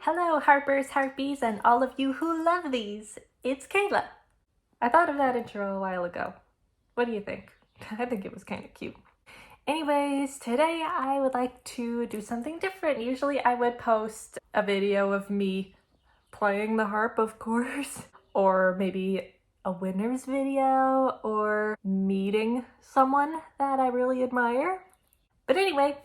Hello, Harpers, Harpies, and all of you who love these. It's Kayla. I thought of that intro a while ago. What do you think? I think it was kind of cute. Anyways, today I would like to do something different. Usually I would post a video of me playing the harp, of course, or maybe a winner's video, or meeting someone that I really admire. But anyway,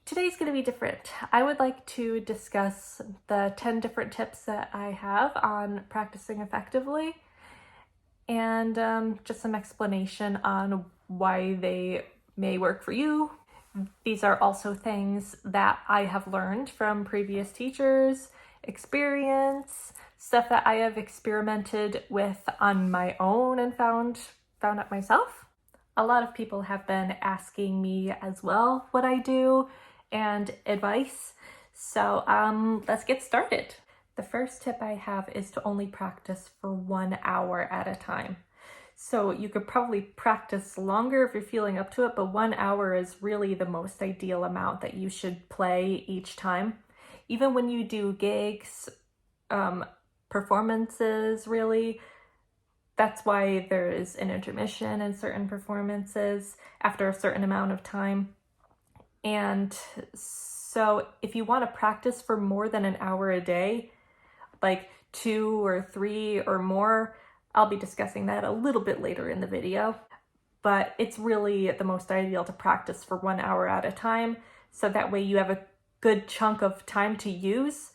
today's going to be different. I would like to discuss the 10 different tips that I have on practicing effectively and just some explanation on why they may work for you. These are also things that I have learned from previous teachers, experience, stuff that I have experimented with on my own and found out myself. A lot of people have been asking me as well what I do and advice. So let's get started. The first tip I have is to only practice for 1 hour at a time. So you could probably practice longer if you're feeling up to it, but 1 hour is really the most ideal amount that you should play each time. Even when you do gigs, performances, really, that's why there is an intermission in certain performances after a certain amount of time. And so if you want to practice for more than an hour a day, like 2 or 3 or more, I'll be discussing that a little bit later in the video. But it's really the most ideal to practice for 1 hour at a time, so that way you have a good chunk of time to use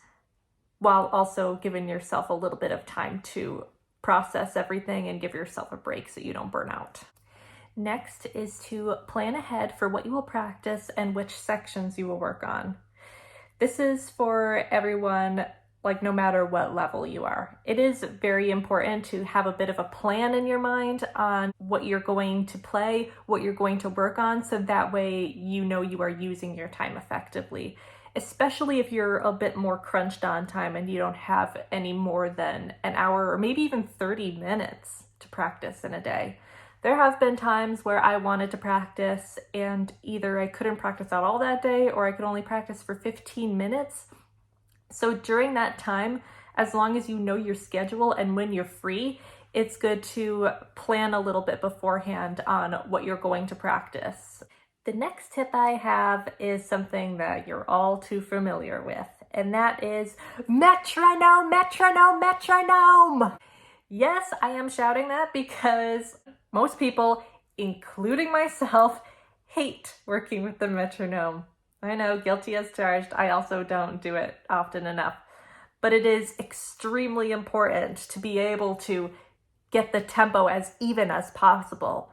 while also giving yourself a little bit of time to process everything and give yourself a break so you don't burn out. Next is to plan ahead for what you will practice and which sections you will work on. This is for everyone, like no matter what level you are. It is very important to have a bit of a plan in your mind on what you're going to play, what you're going to work on, so that way you know you are using your time effectively. Especially if you're a bit more crunched on time and you don't have any more than an hour or maybe even 30 minutes to practice in a day. There have been times where I wanted to practice and either I couldn't practice at all that day or I could only practice for 15 minutes. So during that time, as long as you know your schedule and when you're free, it's good to plan a little bit beforehand on what you're going to practice. The next tip I have is something that you're all too familiar with, and that is metronome, metronome, metronome. Yes, I am shouting that because most people, including myself, hate working with the metronome. I know, guilty as charged. I also don't do it often enough. But it is extremely important to be able to get the tempo as even as possible.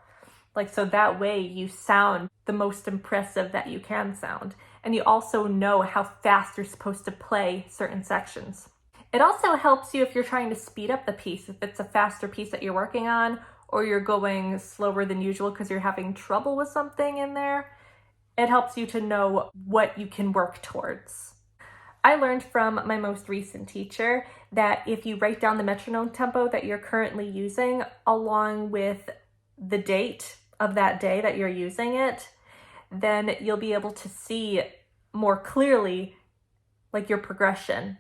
So that way you sound the most impressive that you can sound. And you also know how fast you're supposed to play certain sections. It also helps you if you're trying to speed up the piece, if it's a faster piece that you're working on, or you're going slower than usual because you're having trouble with something in there. It helps you to know what you can work towards. I learned from my most recent teacher that if you write down the metronome tempo that you're currently using along with the date of that day that you're using it, then you'll be able to see more clearly your progression.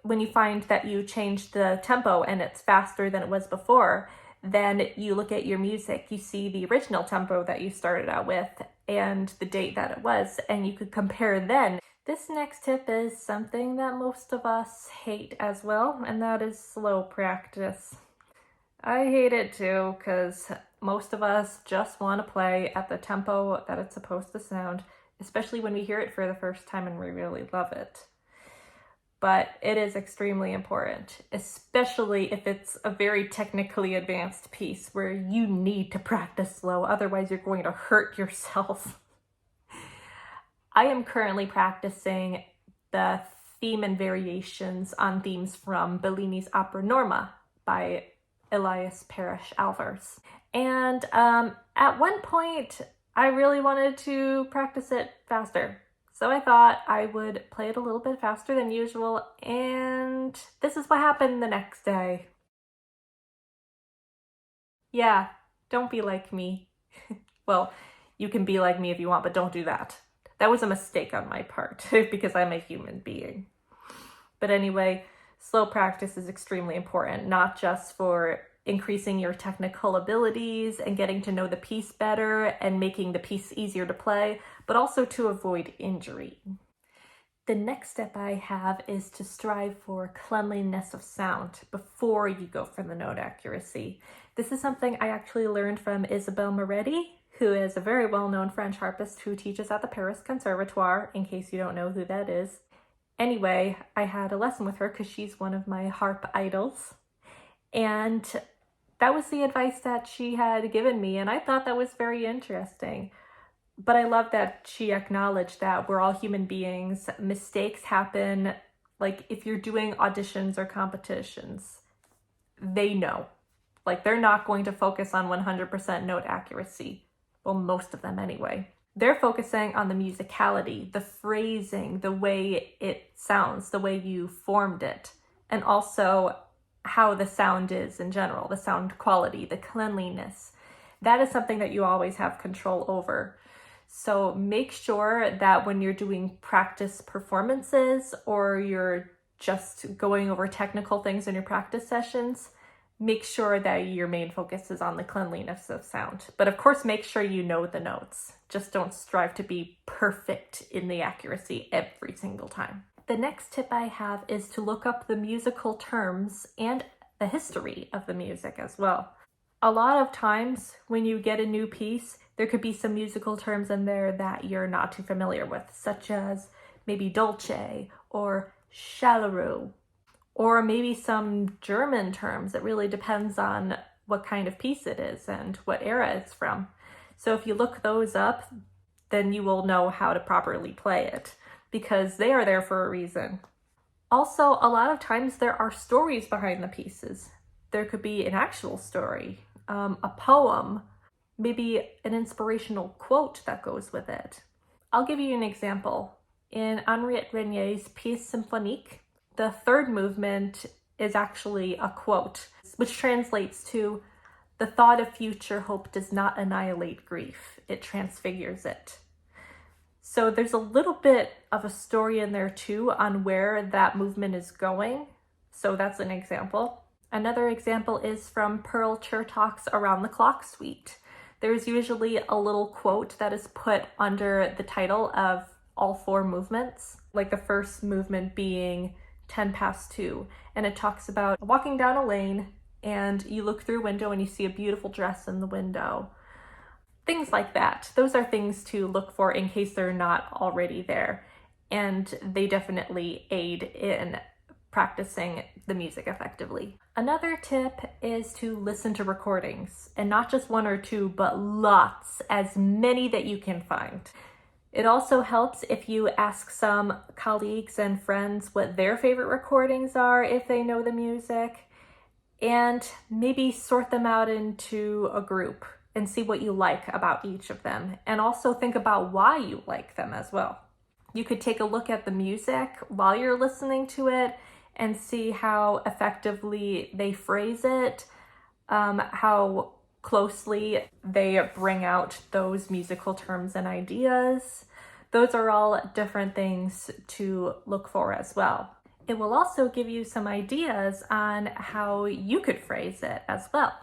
When you find that you changed the tempo and it's faster than it was before, then you look at your music, you see the original tempo that you started out with and the date that it was, and you could compare then. This next tip is something that most of us hate as well, and that is slow practice. I hate it too, because most of us just want to play at the tempo that it's supposed to sound, especially when we hear it for the first time and we really love it. But it is extremely important, especially if it's a very technically advanced piece where you need to practice slow, otherwise you're going to hurt yourself. I am currently practicing the theme and variations on themes from Bellini's opera Norma by Elias Parrish Alvars. And at one point, I really wanted to practice it faster. So I thought I would play it a little bit faster than usual, and this is what happened the next day. Yeah, don't be like me. Well, you can be like me if you want, but don't do that. That was a mistake on my part because I'm a human being. But anyway, slow practice is extremely important, not just for increasing your technical abilities and getting to know the piece better and making the piece easier to play, but also to avoid injury. The next step I have is to strive for cleanliness of sound before you go for the note accuracy. This is something I actually learned from Isabelle Moretti, who is a very well-known French harpist who teaches at the Paris Conservatoire, in case you don't know who that is. Anyway, I had a lesson with her because she's one of my harp idols. And that was the advice that she had given me, and I thought that was very interesting. But I love that she acknowledged that we're all human beings. Mistakes happen. Like if you're doing auditions or competitions, they know. Like they're not going to focus on 100% note accuracy. Well, most of them anyway. They're focusing on the musicality, the phrasing, the way it sounds, the way you formed it, and also how the sound is in general, the sound quality, the cleanliness. That is something that you always have control over. So make sure that when you're doing practice performances or you're just going over technical things in your practice sessions, make sure that your main focus is on the cleanliness of sound. But of course, make sure you know the notes. Just don't strive to be perfect in the accuracy every single time. The next tip I have is to look up the musical terms and the history of the music as well. A lot of times when you get a new piece, there could be some musical terms in there that you're not too familiar with, such as maybe dolce or chaleureux, or maybe some German terms. It really depends on what kind of piece it is and what era it's from. So if you look those up, then you will know how to properly play it, because they are there for a reason. Also, a lot of times there are stories behind the pieces. There could be an actual story, a poem, maybe an inspirational quote that goes with it. I'll give you an example. In Henriette Regnier's Pièce Symphonique, the third movement is actually a quote, which translates to, "The thought of future hope does not annihilate grief, it transfigures it." So there's a little bit of a story in there too on where that movement is going. So that's an example. Another example is from Pearl Chertok's Around the Clock Suite. There's usually a little quote that is put under the title of all four movements, like the first movement being 10 past 2, and it talks about walking down a lane and you look through a window and you see a beautiful dress in the window. Things like that. Those are things to look for in case they're not already there, and they definitely aid in practicing the music effectively. Another tip is to listen to recordings, and not just one or two, but lots, as many that you can find. It also helps if you ask some colleagues and friends what their favorite recordings are if they know the music, and maybe sort them out into a group and see what you like about each of them, and also think about why you like them as well. You could take a look at the music while you're listening to it and see how effectively they phrase it, how closely they bring out those musical terms and ideas. Those are all different things to look for as well. It will also give you some ideas on how you could phrase it as well.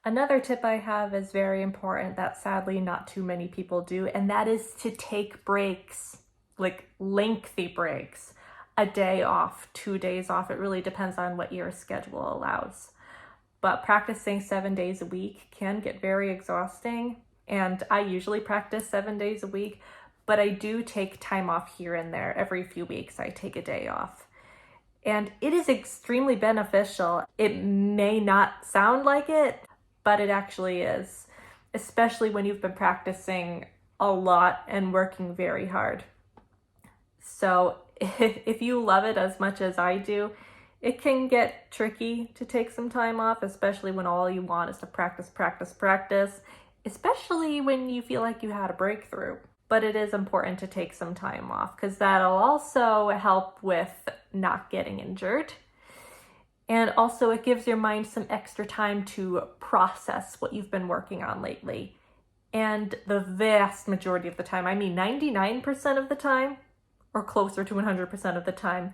Another tip I have is very important that sadly not too many people do, and that is to take breaks, like lengthy breaks. A day off, 2 days off. It really depends on what your schedule allows. But practicing 7 days a week can get very exhausting, and I usually practice 7 days a week, but I do take time off here and there. Every few weeks I take a day off. And it is extremely beneficial. It may not sound like it, but it actually is, especially when you've been practicing a lot and working very hard. So if you love it as much as I do, it can get tricky to take some time off, especially when all you want is to practice, practice, practice, especially when you feel like you had a breakthrough. But it is important to take some time off because that'll also help with not getting injured. And also it gives your mind some extra time to process what you've been working on lately. And the vast majority of the time, I mean 99% of the time, or closer to 100% of the time,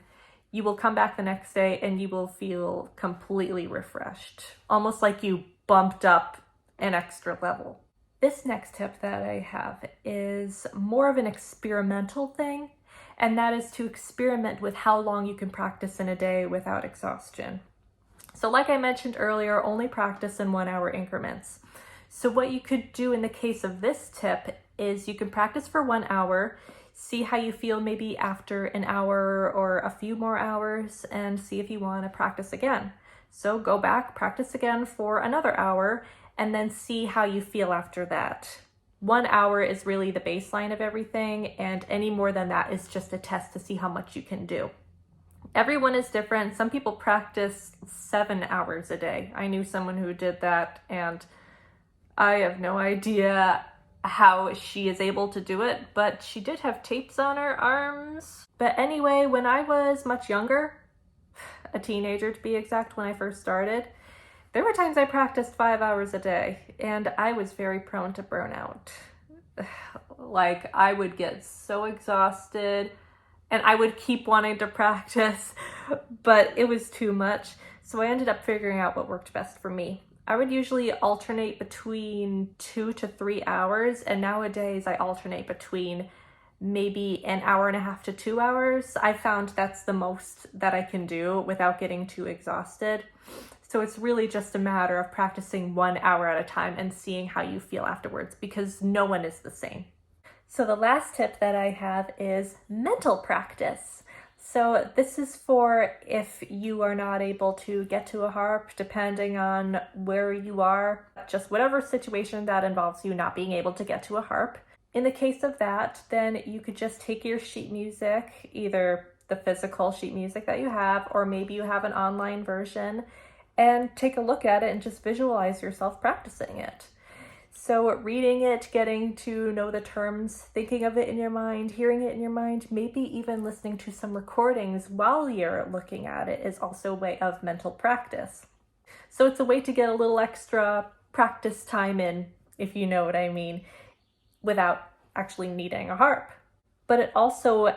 you will come back the next day and you will feel completely refreshed, almost like you bumped up an extra level. This next tip that I have is more of an experimental thing, and that is to experiment with how long you can practice in a day without exhaustion. So like I mentioned earlier, only practice in 1 hour increments. So what you could do in the case of this tip is you can practice for 1 hour, see how you feel maybe after an hour or a few more hours, and see if you want to practice again. So go back, practice again for another hour, and then see how you feel after that. 1 hour is really the baseline of everything, and any more than that is just a test to see how much you can do. Everyone is different. Some people practice 7 hours a day. I knew someone who did that, and I have no idea how she is able to do it, but she did have tapes on her arms. But anyway, when I was much younger, a teenager to be exact, when I first started, there were times I practiced 5 hours a day, and I was very prone to burnout. Like, I would get so exhausted, and I would keep wanting to practice, but it was too much. So I ended up figuring out what worked best for me. I would usually alternate between 2 to 3 hours, and nowadays I alternate between maybe an hour and a half to 2 hours. I found that's the most that I can do without getting too exhausted. So it's really just a matter of practicing 1 hour at a time and seeing how you feel afterwards, because no one is the same. So the last tip that I have is mental practice. So this is for if you are not able to get to a harp, depending on where you are, just whatever situation that involves you not being able to get to a harp. In the case of that, then you could just take your sheet music, either the physical sheet music that you have, or maybe you have an online version, and take a look at it and just visualize yourself practicing it. So reading it, getting to know the terms, thinking of it in your mind, hearing it in your mind, maybe even listening to some recordings while you're looking at it is also a way of mental practice. So it's a way to get a little extra practice time in, if you know what I mean, without actually needing a harp. But it also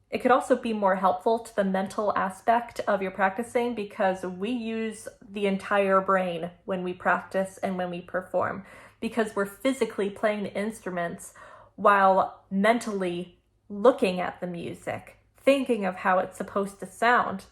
it could also be more helpful to the mental aspect of your practicing, because we use the entire brain when we practice and when we perform, because we're physically playing the instruments while mentally looking at the music, thinking of how it's supposed to sound,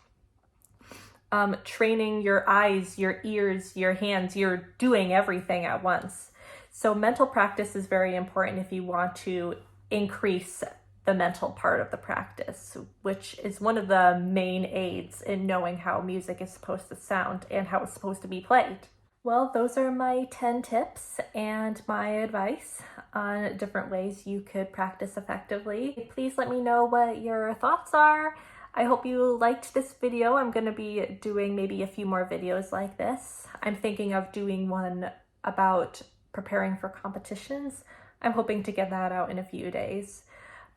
training your eyes, your ears, your hands. You're doing everything at once. So mental practice is very important if you want to increase the mental part of the practice, which is one of the main aids in knowing how music is supposed to sound and how it's supposed to be played. Well, those are my 10 tips and my advice on different ways you could practice effectively. Please let me know what your thoughts are. I hope you liked this video. I'm going to be doing maybe a few more videos like this. I'm thinking of doing one about preparing for competitions. I'm hoping to get that out in a few days.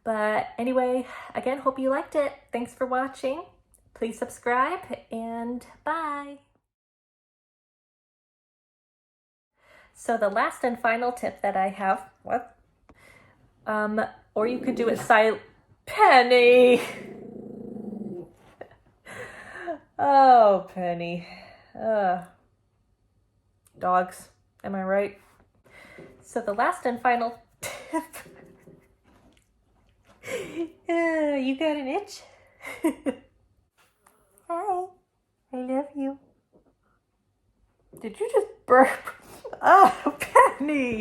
But anyway, again, hope you liked it. Thanks for watching. Please subscribe, and bye. So the last and final tip that I have, or you could do it silent. Penny! Oh, Penny. Dogs, am I right? So the last and final tip. You got an itch? Hi, I love you. Did you just burp? Oh, Penny!